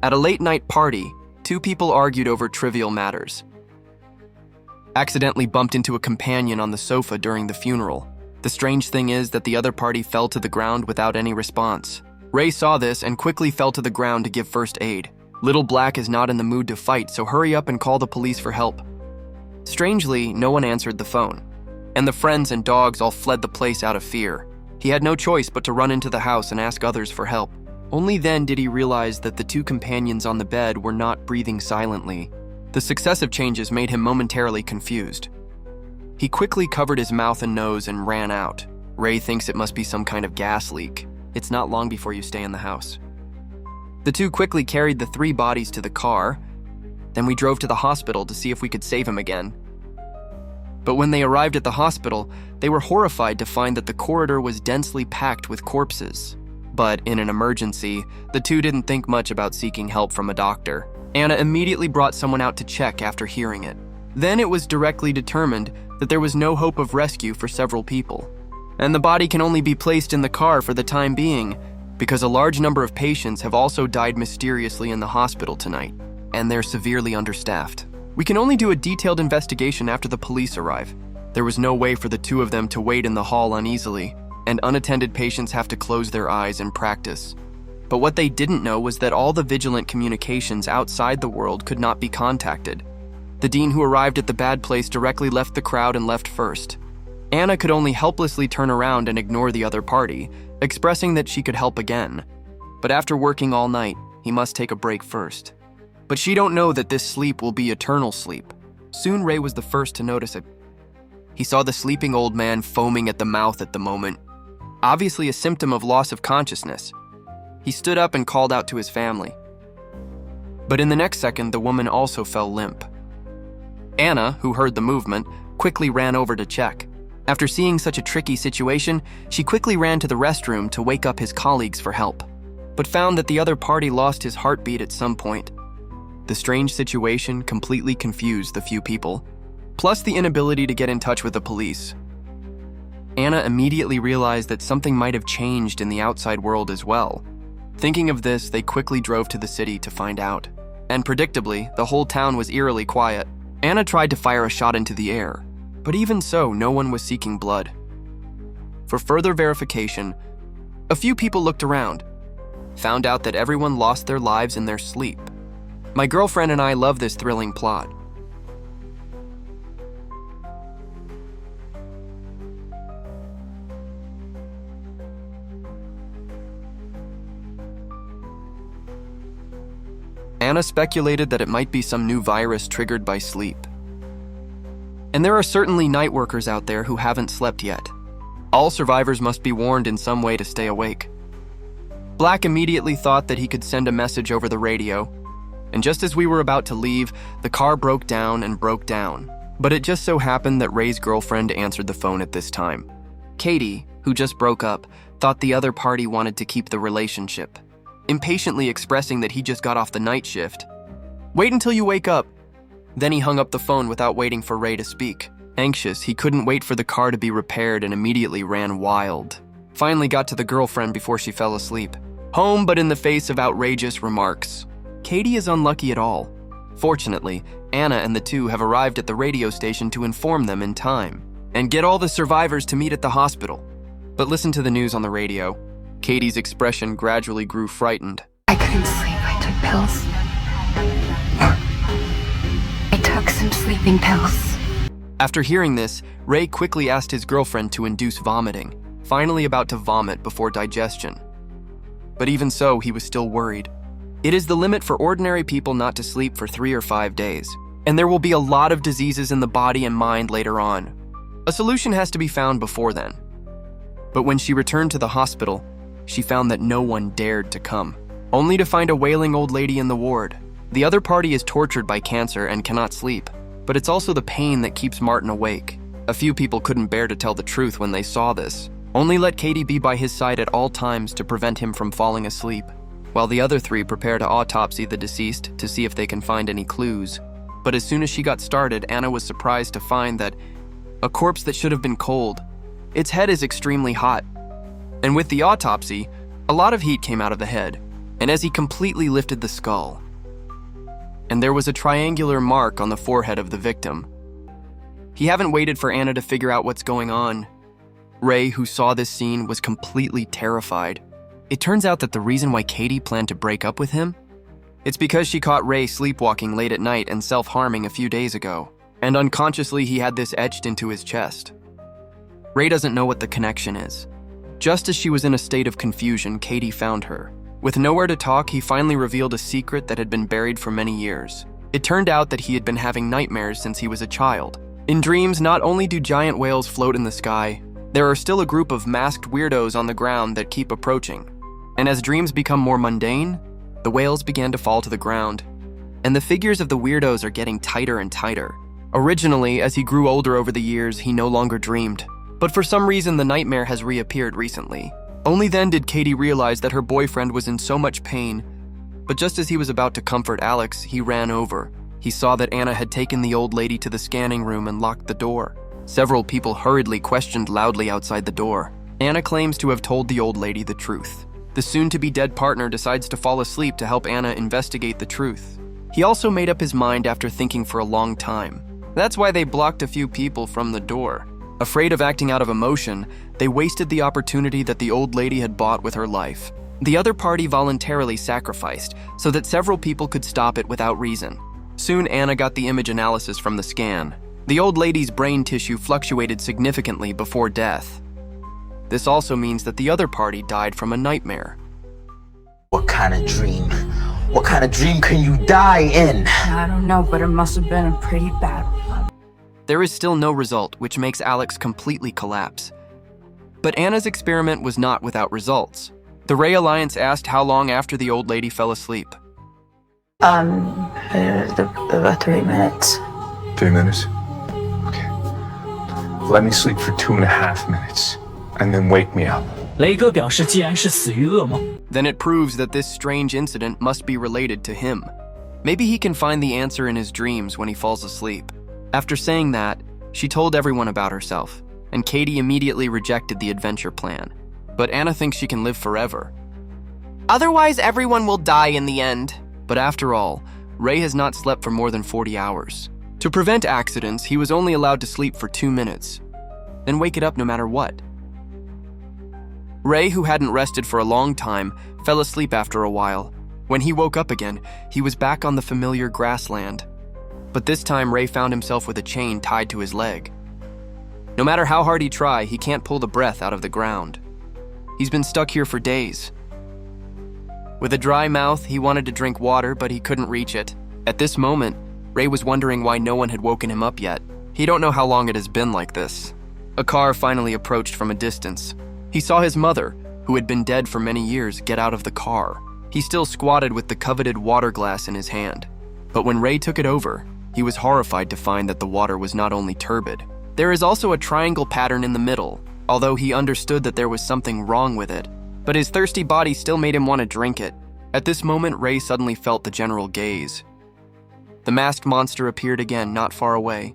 At a late-night party, two people argued over trivial matters. Accidentally bumped into a companion on the sofa during the funeral. The strange thing is that the other party fell to the ground without any response. Ray saw this and quickly fell to the ground to give first aid. Little Black is not in the mood to fight, so hurry up and call the police for help. Strangely, no one answered the phone, and the friends and dogs all fled the place out of fear. He had no choice but to run into the house and ask others for help. Only then did he realize that the two companions on the bed were not breathing silently. The successive changes made him momentarily confused. He quickly covered his mouth and nose and ran out. Ray thinks it must be some kind of gas leak. It's not long before you stay in the house. The two quickly carried the three bodies to the car. Then we drove to the hospital to see if we could save him again. But when they arrived at the hospital, they were horrified to find that the corridor was densely packed with corpses. But in an emergency, the two didn't think much about seeking help from a doctor. Anna immediately brought someone out to check after hearing it. Then it was directly determined that there was no hope of rescue for several people, and the body can only be placed in the car for the time being because a large number of patients have also died mysteriously in the hospital tonight, and they're severely understaffed. We can only do a detailed investigation after the police arrive. There was no way for the two of them to wait in the hall uneasily, and unattended patients have to close their eyes and practice. But what they didn't know was that all the vigilant communications outside the world could not be contacted. The dean who arrived at the bad place directly left the crowd and left first. Anna could only helplessly turn around and ignore the other party, expressing that she could help again. But after working all night, he must take a break first. But she don't know that this sleep will be eternal sleep. Soon Ray was the first to notice it. He saw the sleeping old man foaming at the mouth at the moment, obviously a symptom of loss of consciousness. He stood up and called out to his family. But in the next second, the woman also fell limp. Anna, who heard the movement, quickly ran over to check. After seeing such a tricky situation, she quickly ran to the restroom to wake up his colleagues for help, but found that the other party lost his heartbeat at some point. The strange situation completely confused the few people, plus the inability to get in touch with the police. Anna immediately realized that something might have changed in the outside world as well. Thinking of this, they quickly drove to the city to find out. And predictably, the whole town was eerily quiet. Anna tried to fire a shot into the air, but even so, no one was seeking blood. For further verification, a few people looked around, found out that everyone lost their lives in their sleep. My girlfriend and I love this thrilling plot. Anna speculated that it might be some new virus triggered by sleep. And there are certainly night workers out there who haven't slept yet. All survivors must be warned in some way to stay awake. Black immediately thought that he could send a message over the radio, and just as we were about to leave, the car broke down and broke down. But it just so happened that Ray's girlfriend answered the phone at this time. Katie, who just broke up, thought the other party wanted to keep the relationship, impatiently expressing that he just got off the night shift. "Wait until you wake up." Then he hung up the phone without waiting for Ray to speak. Anxious, he couldn't wait for the car to be repaired and immediately ran wild. Finally got to the girlfriend before she fell asleep. Home, but in the face of outrageous remarks. Katie is unlucky at all. Fortunately, Anna and the two have arrived at the radio station to inform them in time and get all the survivors to meet at the hospital. But listen to the news on the radio. Katie's expression gradually grew frightened. I couldn't sleep. I took pills. I took some sleeping pills. After hearing this, Ray quickly asked his girlfriend to induce vomiting, finally about to vomit before digestion. But even so, he was still worried. It is the limit for ordinary people not to sleep for 3 or 5 days, and there will be a lot of diseases in the body and mind later on. A solution has to be found before then. But when she returned to the hospital, she found that no one dared to come, only to find a wailing old lady in the ward. The other party is tortured by cancer and cannot sleep, but it's also the pain that keeps Martin awake. A few people couldn't bear to tell the truth when they saw this. Only let Katie be by his side at all times to prevent him from falling asleep, while the other 3 prepare to autopsy the deceased to see if they can find any clues. But as soon as she got started, Anna was surprised to find that a corpse that should have been cold, its head is extremely hot. And with the autopsy, a lot of heat came out of the head, and as he completely lifted the skull, and there was a triangular mark on the forehead of the victim. He hadn't waited for Anna to figure out what's going on. Ray, who saw this scene, was completely terrified. It turns out that the reason why Katie planned to break up with him, it's because she caught Ray sleepwalking late at night and self-harming a few days ago, and unconsciously he had this etched into his chest. Ray doesn't know what the connection is. Just as she was in a state of confusion, Katie found her. With nowhere to talk, he finally revealed a secret that had been buried for many years. It turned out that he had been having nightmares since he was a child. In dreams, not only do giant whales float in the sky, there are still a group of masked weirdos on the ground that keep approaching. And as dreams become more mundane, the whales began to fall to the ground, and the figures of the weirdos are getting tighter and tighter. Originally, as he grew older over the years, he no longer dreamed. But for some reason, the nightmare has reappeared recently. Only then did Katie realize that her boyfriend was in so much pain, but just as he was about to comfort Alex, he ran over. He saw that Anna had taken the old lady to the scanning room and locked the door. Several people hurriedly questioned loudly outside the door. Anna claims to have told the old lady the truth. The soon-to-be-dead partner decides to fall asleep to help Anna investigate the truth. He also made up his mind after thinking for a long time. That's why they blocked a few people from the door. Afraid of acting out of emotion, they wasted the opportunity that the old lady had bought with her life. The other party voluntarily sacrificed so that several people could stop it without reason. Soon Anna got the image analysis from the scan. The old lady's brain tissue fluctuated significantly before death. This also means that the other party died from a nightmare. What kind of dream? What kind of dream can you die in? I don't know, but it must have been a pretty bad one. There is still no result, which makes Alex completely collapse. But Anna's experiment was not without results. The Ray Alliance asked how long after the old lady fell asleep. About 3 minutes. 3 minutes? Okay. Let me sleep for 2.5 minutes, and then wake me up. 雷哥表示，既然是死于噩梦， Then it proves that this strange incident must be related to him. Maybe he can find the answer in his dreams when he falls asleep. After saying that, she told everyone about herself, and Katie immediately rejected the adventure plan. But Anna thinks she can live forever. Otherwise, everyone will die in the end. But after all, Ray has not slept for more than 40 hours. To prevent accidents, he was only allowed to sleep for 2 minutes, then wake it up no matter what. Ray, who hadn't rested for a long time, fell asleep after a while. When he woke up again, he was back on the familiar grassland. But this time, Ray found himself with a chain tied to his leg. No matter how hard he tries, he can't pull the breath out of the ground. He's been stuck here for days. With a dry mouth, he wanted to drink water, but he couldn't reach it. At this moment, Ray was wondering why no one had woken him up yet. He don't know how long it has been like this. A car finally approached from a distance. He saw his mother, who had been dead for many years, get out of the car. He still squatted with the coveted water glass in his hand. But when Ray took it over, he was horrified to find that the water was not only turbid. There is also a triangle pattern in the middle, although he understood that there was something wrong with it. But his thirsty body still made him want to drink it. At this moment, Ray suddenly felt the general gaze. The masked monster appeared again not far away.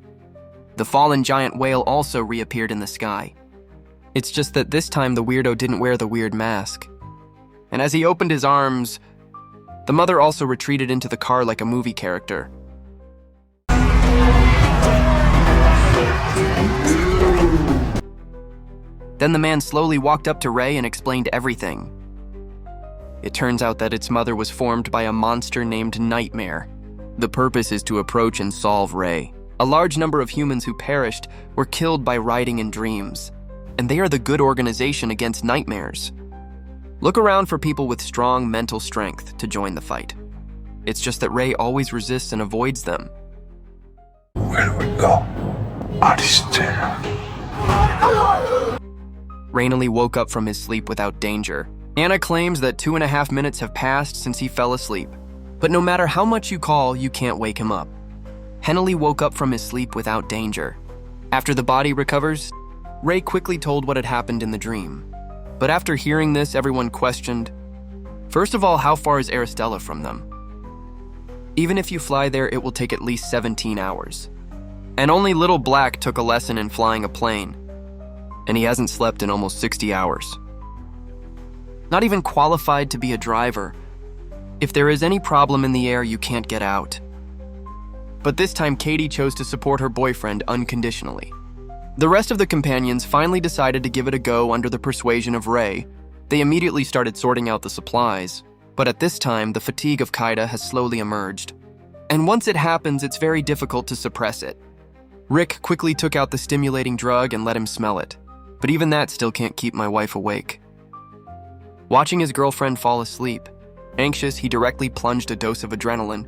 The fallen giant whale also reappeared in the sky. It's just that this time the weirdo didn't wear the weird mask. And as he opened his arms, the mother also retreated into the car like a movie character. Then the man slowly walked up to Ray and explained everything. It turns out that its mother was formed by a monster named Nightmare. The purpose is to approach and solve Ray. A large number of humans who perished were killed by riding in dreams, and they are the good organization against nightmares. Look around for people with strong mental strength to join the fight. It's just that Ray always resists and avoids them. Where do we go? Artistan. Rainily woke up from his sleep without danger. Anna claims that 2.5 minutes have passed since he fell asleep. But no matter how much you call, you can't wake him up. Henley woke up from his sleep without danger. After the body recovers, Ray quickly told what had happened in the dream. But after hearing this, everyone questioned, first of all, how far is Aristella from them? Even if you fly there, it will take at least 17 hours. And only Little Black took a lesson in flying a plane, and he hasn't slept in almost 60 hours. Not even qualified to be a driver, If there is any problem in the air, you can't get out. But this time, Katie chose to support her boyfriend unconditionally. The rest of the companions finally decided to give it a go under the persuasion of Ray. They immediately started sorting out the supplies, but at this time, the fatigue of Qaeda has slowly emerged. And once it happens, it's very difficult to suppress it. Rick quickly took out the stimulating drug and let him smell it, but even that still can't keep my wife awake. Watching his girlfriend fall asleep, anxious, he directly plunged a dose of adrenaline.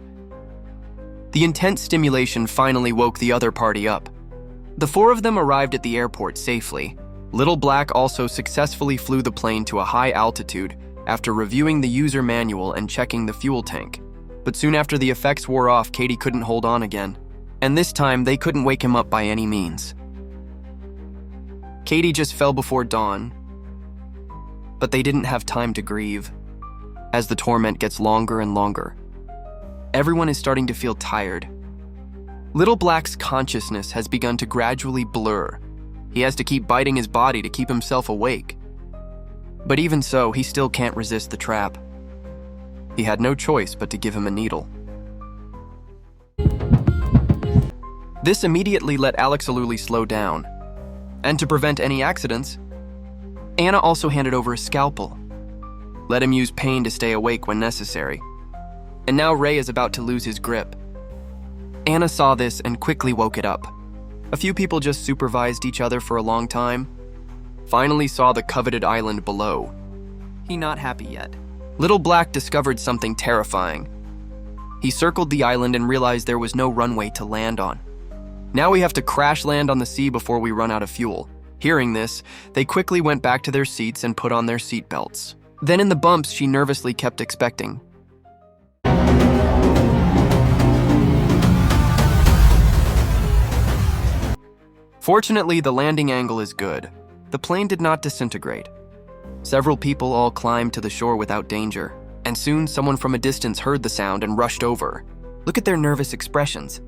The intense stimulation finally woke the other party up. The four of them arrived at the airport safely. Little Black also successfully flew the plane to a high altitude after reviewing the user manual and checking the fuel tank. But soon after the effects wore off, Katie couldn't hold on again. And this time, they couldn't wake him up by any means. Katie just fell before dawn, but they didn't have time to grieve, as the torment gets longer and longer. Everyone is starting to feel tired. Little Black's consciousness has begun to gradually blur. He has to keep biting his body to keep himself awake. But even so, he still can't resist the trap. He had no choice but to give him a needle. This immediately let Alex Aluli slow down. And to prevent any accidents, Anna also handed over a scalpel. Let him use pain to stay awake when necessary. And now Ray is about to lose his grip. Anna saw this and quickly woke it up. A few people just supervised each other for a long time. Finally saw the coveted island below. He not happy yet. Little Black discovered something terrifying. He circled the island and realized there was no runway to land on. Now we have to crash land on the sea before we run out of fuel. Hearing this, they quickly went back to their seats and put on their seatbelts. Then in the bumps, she nervously kept expecting. Fortunately, the landing angle is good. The plane did not disintegrate. Several people all climbed to the shore without danger, and soon someone from a distance heard the sound and rushed over. Look at their nervous expressions.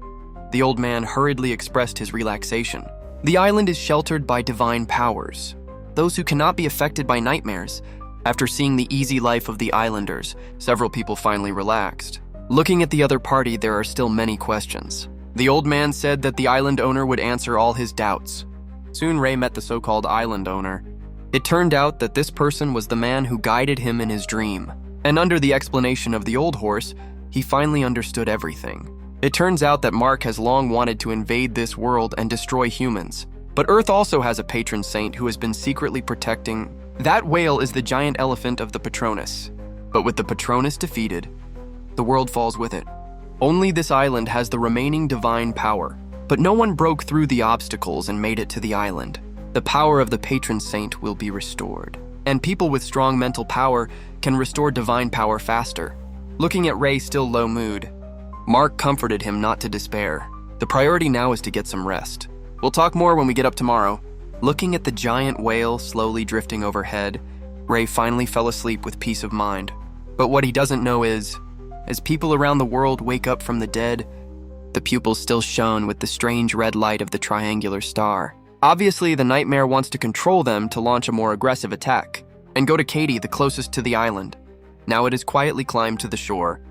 The old man hurriedly expressed his relaxation. The island is sheltered by divine powers, those who cannot be affected by nightmares. After seeing the easy life of the islanders, several people finally relaxed. Looking at the other party, there are still many questions. The old man said that the island owner would answer all his doubts. Soon Ray met the so-called island owner. It turned out that this person was the man who guided him in his dream. And under the explanation of the old horse, he finally understood everything. It turns out that Mark has long wanted to invade this world and destroy humans. But Earth also has a patron saint who has been secretly protecting. That whale is the giant elephant of the Patronus. But with the Patronus defeated, the world falls with it. Only this island has the remaining divine power. But no one broke through the obstacles and made it to the island. The power of the patron saint will be restored. And people with strong mental power can restore divine power faster. Looking at Ray's still low mood, Mark comforted him not to despair. The priority now is to get some rest. We'll talk more when we get up tomorrow. Looking at the giant whale slowly drifting overhead, Ray finally fell asleep with peace of mind. But what he doesn't know is, as people around the world wake up from the dead, the pupils still shone with the strange red light of the triangular star. Obviously, the nightmare wants to control them to launch a more aggressive attack, and go to Katie, the closest to the island. Now it has quietly climbed to the shore,